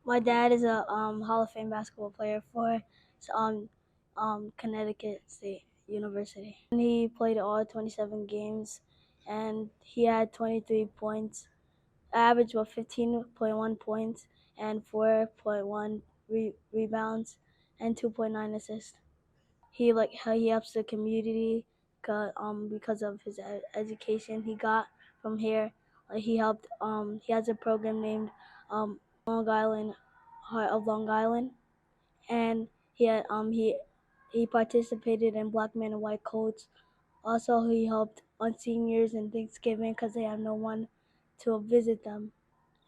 My dad is a Hall of Fame basketball player for Connecticut State University. And he played all 27 games, and he had 23 points, average of 15.1 points and 4.1 rebounds and 2.9 assists. He helps the community because of his education he got from here. He has a program named Long Island Heart of Long Island, and he participated in Black Men and White Coats. Also, he helped on seniors and Thanksgiving because they have no one to visit them,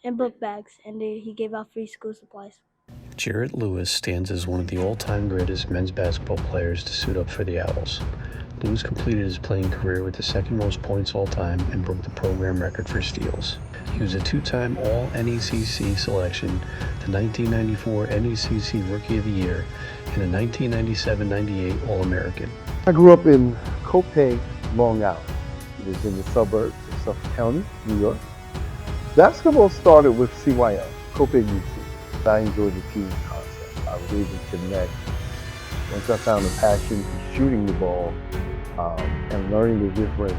and book bags, and he gave out free school supplies. Jerrit Lewis stands as one of the all-time greatest men's basketball players to suit up for the Owls. Lewis completed his playing career with the second most points all time and broke the program record for steals. He was a two-time All-NECC selection, the 1994 NECC Rookie of the Year, and the 1997-98 All-American. I grew up in Copiague, Long Island. It is in the suburbs of Suffolk County, New York. Basketball started with CYO, Copiague UT. I enjoyed the team concept. I was able to connect. Once I found a passion for shooting the ball and learning the different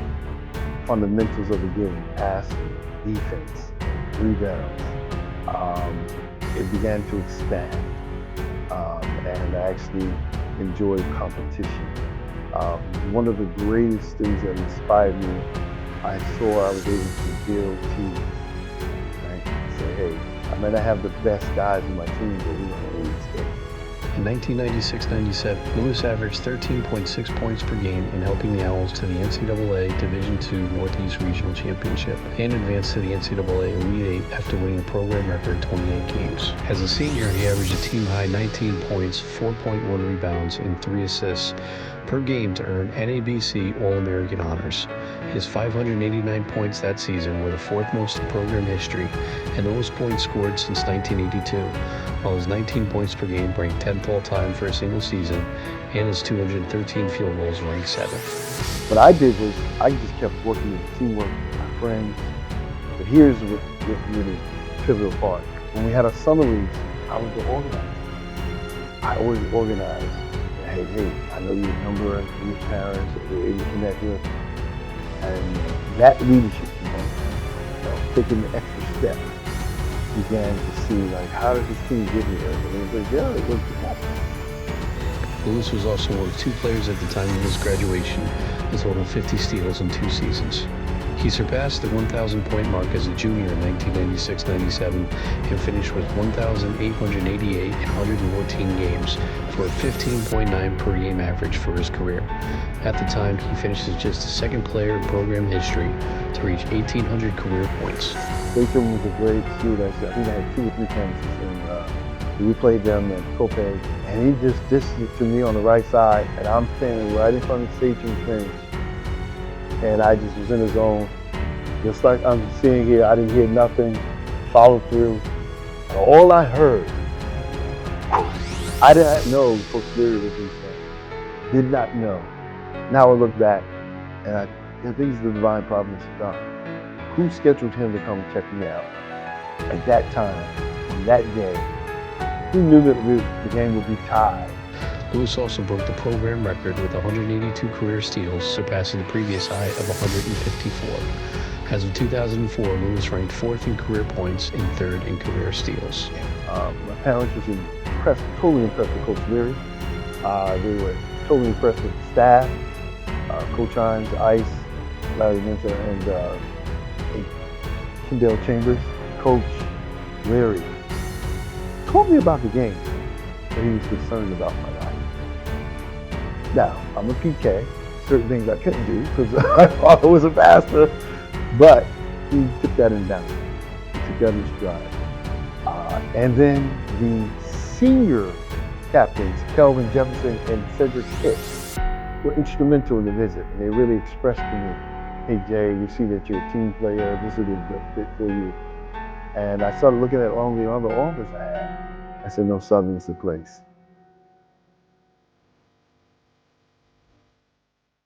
fundamentals of the game, passing, defense, rebounds, it began to expand. And I actually enjoyed competition. One of the greatest things that inspired me, I was able to build teams. Right? Say, hey, I may not have the best guys in my team, but we want to win this game. In 1996-97, Lewis averaged 13.6 points per game in helping the Owls to the NCAA Division II Northeast Regional Championship and advanced to the NCAA Elite Eight after winning a program record 28 games. As a senior, he averaged a team-high 19 points, 4.1 rebounds, and 3 assists per game to earn NABC All-American honors. His 589 points that season were the fourth most in program history and the most points scored since 1982, while his 19 points per game ranked 10th all-time for a single season, and his 213 field goals ranked 7th. What I did was I just kept working with teamwork with my friends. But here's what really pivotal part. When we had our summer leagues, I was the organizer. I always organized. Hey, I know your number, your parents, we're able to connect with. And that leadership, taking the extra step, began to see, like, how did this team get here? And it was like, yeah, it was possible. Lewis was also one of 2 players at the time of his graduation, a total of 50 steals in 2 seasons. He surpassed the 1,000-point mark as a junior in 1996-97 and finished with 1,888 in 114 games for a 15.9 per game average for his career. At the time, he finished as just the second player in program history to reach 1,800 career points. Baker was a great student. I think I had 2 or 3 campuses, and we played them at Copiague, and he just dissed it to me on the right side, and I'm standing right in front of the station bench. And I just was in the zone, just like I'm seeing here. I didn't hear nothing, followed through. And all I heard, I didn't know Coach Jerrit was saying. Did not know. Now I look back, and I think it's the divine providence of God. Who scheduled him to come check me out? At that time, on that day, he knew that the game would be tied. Lewis also broke the program record with 182 career steals, surpassing the previous high of 154. As of 2004, Lewis ranked 4th in career points and 3rd in career steals. My parents were impressed, totally impressed with Coach Jerrit. They were totally impressed with the staff, Coach Hines, Ice, Larry Minter, and Kendall Chambers. Coach Larry told me about the game, but he was concerned about my life. Now, I'm a PK, certain things I couldn't do because my father was a pastor, but he took that in balance. He took that in stride. And then the senior captains, Kelvin Jefferson and Cedric Hicks, were instrumental in the visit. And they really expressed to me, hey Jay, we see that you're a team player, this would be a good fit for you. And I started looking at all the other offers I had. I said, no, Southern's the place.